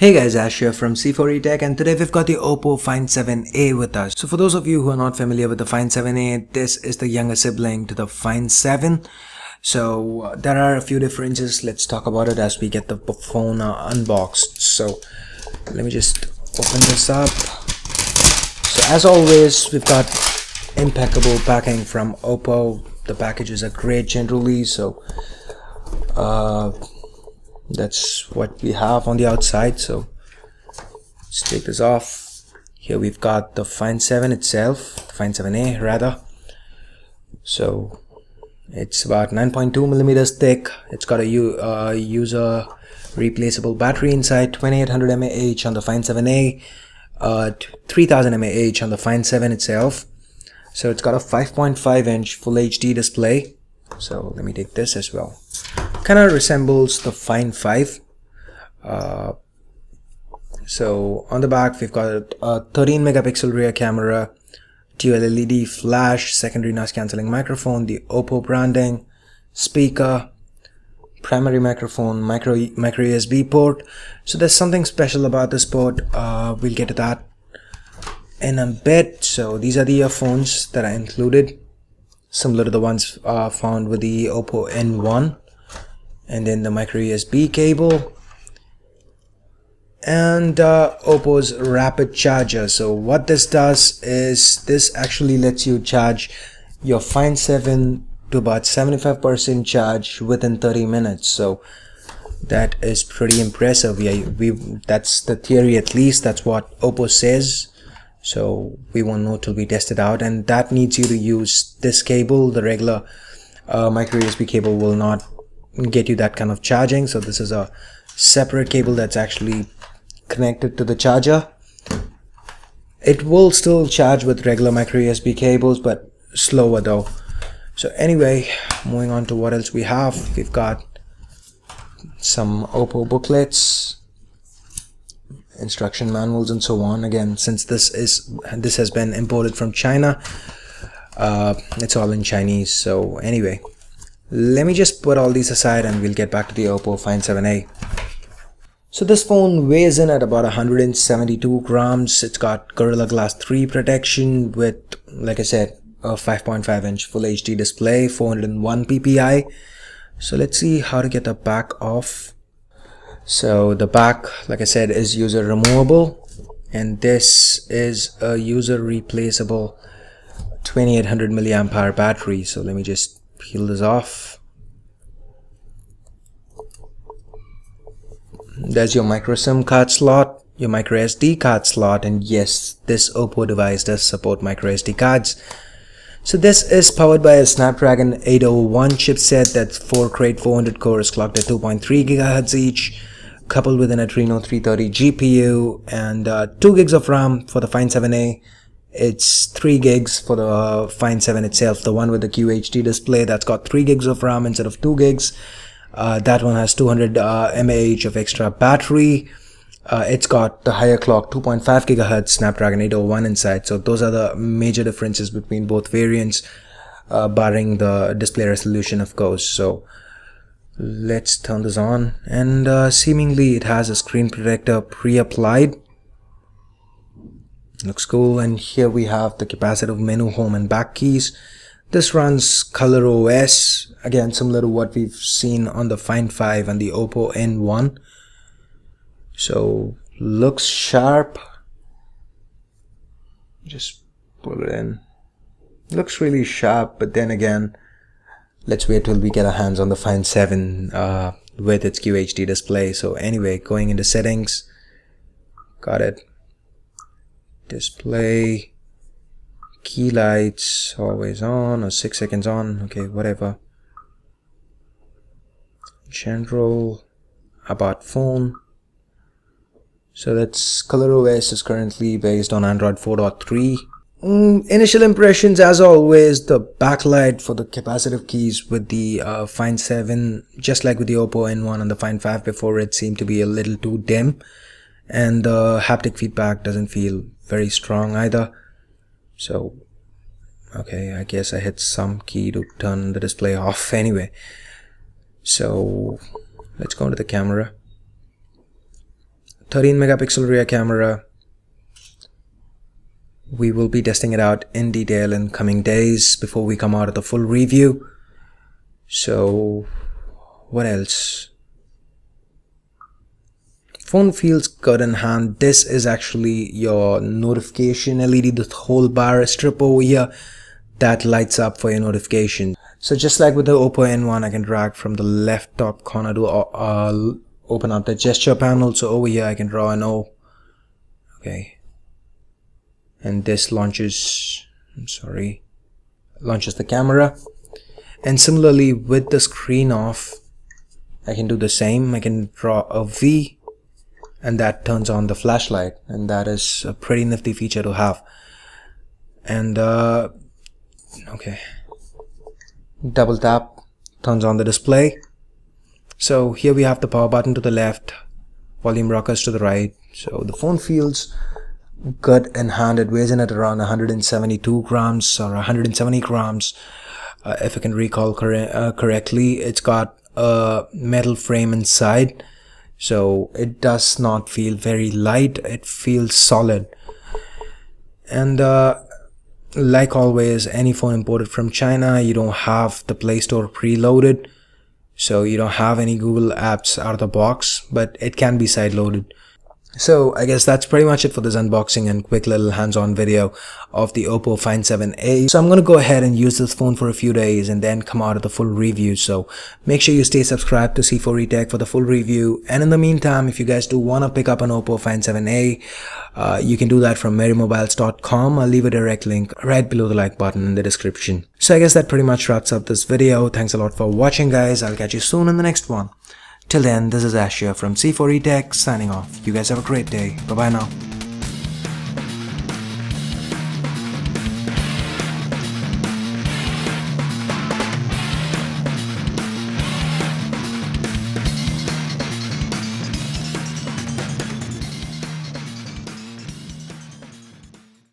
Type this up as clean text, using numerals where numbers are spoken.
Hey guys, Ash here from C4E Tech, and today we've got the Oppo Find 7a with us. So for those of you who are not familiar with the Find 7a, this is the younger sibling to the Find 7. So there are a few differences. Let's talk about it as we get the phone unboxed. So let me just open this up. So as always, we've got impeccable packing from Oppo. The packages are great generally, so that's what we have on the outside. So let's take this off. Here we've got the Find 7 itself, Find 7a rather. So it's about 9.2 millimeters thick. It's got a user replaceable battery inside, 2800 mAh on the Find 7a, 3000 mAh on the Find 7 itself. So it's got a 5.5-inch Full HD display. So let me take this as well. Kind of resembles the Find 5. So on the back we've got a 13 megapixel rear camera, dual LED flash, secondary noise cancelling microphone, the Oppo branding, speaker, primary microphone, micro USB port. So there's something special about this port. We'll get to that in a bit. So these are the earphones that are included, similar to the ones found with the Oppo N1. And then the micro USB cable and Oppo's rapid charger. So what this does is this actually lets you charge your Find 7 to about 75% charge within 30 minutes. So that is pretty impressive. That's the theory, at least that's what Oppo says. So we won't know till we test it out, and that needs you to use this cable. The regular micro USB cable will not get you that kind of charging. So this is a separate cable that's actually connected to the charger. It will still charge with regular micro USB cables, but slower though. So anyway, moving on to what else we have. We've got some Oppo booklets, instruction manuals, and so on. Again, since this has been imported from China, it's all in Chinese. So anyway, let me just put all these aside and we'll get back to the Oppo Find 7a. So this phone weighs in at about 172 grams. It's got Gorilla Glass 3 protection with, like I said, a 5.5-inch Full HD display, 401 ppi. So let's see how to get the back off. So the back, like I said, is user removable, and this is a user replaceable 2800 milliamp hour battery. So let me just peel this off. There's your micro SIM card slot, your micro SD card slot, and yes, this Oppo device does support micro SD cards. So this is powered by a Snapdragon 801 chipset. That's 4 Krait 400 cores clocked at 2.3 GHz each, coupled with an Adreno 330 GPU and 2 gigs of RAM for the Find 7a. It's 3 gigs for the Find 7 itself. The one with the QHD display, that's got 3 gigs of RAM instead of 2 gigs. That one has 200 mAh of extra battery. It's got the higher clock 2.5 GHz Snapdragon 801 inside. So those are the major differences between both variants, barring the display resolution, of course. So let's turn this on, and seemingly it has a screen protector pre-applied. Looks cool. And here we have the capacitive menu, home and back keys. This runs Color OS, again similar to what we've seen on the Find 5 and the Oppo N1. So looks sharp. Just pull it in. Looks really sharp, but then again, let's wait till we get our hands on the Find 7 with its QHD display. So anyway, going into settings, got it. Display, key lights, always on or 6 seconds on, okay, whatever. General, about phone. So that's Color OS is currently based on Android 4.3. Initial impressions, as always, the backlight for the capacitive keys with the Find 7, just like with the Oppo N1 and the Find 5 before, it seemed to be a little too dim, and the haptic feedback doesn't feel very strong either. So okay, I guess I hit some key to turn the display off. Anyway, so let's go into the camera. 13 megapixel rear camera. We will be testing it out in detail in coming days before we come out of the full review. So what else? Phone feels good in hand. This is actually your notification LED, the whole bar strip over here that lights up for your notification. So just like with the Oppo N1, I can drag from the left top corner to open up the gesture panel. So over here I can draw an O. Okay. And this launches the camera. And similarly with the screen off, I can do the same. I can draw a V and that turns on the flashlight, and that is a pretty nifty feature to have. And okay, double tap turns on the display. So here we have the power button to the left, volume rockers to the right. So the phone feels good in hand. It weighs in at around 172 grams or 170 grams if I can recall correctly. It's got a metal frame inside, so it does not feel very light. It feels solid. And like always, any phone imported from China, you don't have the Play Store preloaded, so you don't have any Google apps out of the box, but it can be side-loaded. So I guess that's pretty much it for this unboxing and quick little hands-on video of the Oppo Find 7a. So I'm going to go ahead and use this phone for a few days and then come out of the full review. So make sure you stay subscribed to C4eTech for the full review. And in the meantime, if you guys do want to pick up an Oppo Find 7a, you can do that from merrymobiles.com. I'll leave a direct link right below the like button in the description. So I guess that pretty much wraps up this video. Thanks a lot for watching, guys. I'll catch you soon in the next one. Till then, this is Ash here from C4eTech signing off. You guys have a great day. Bye bye now.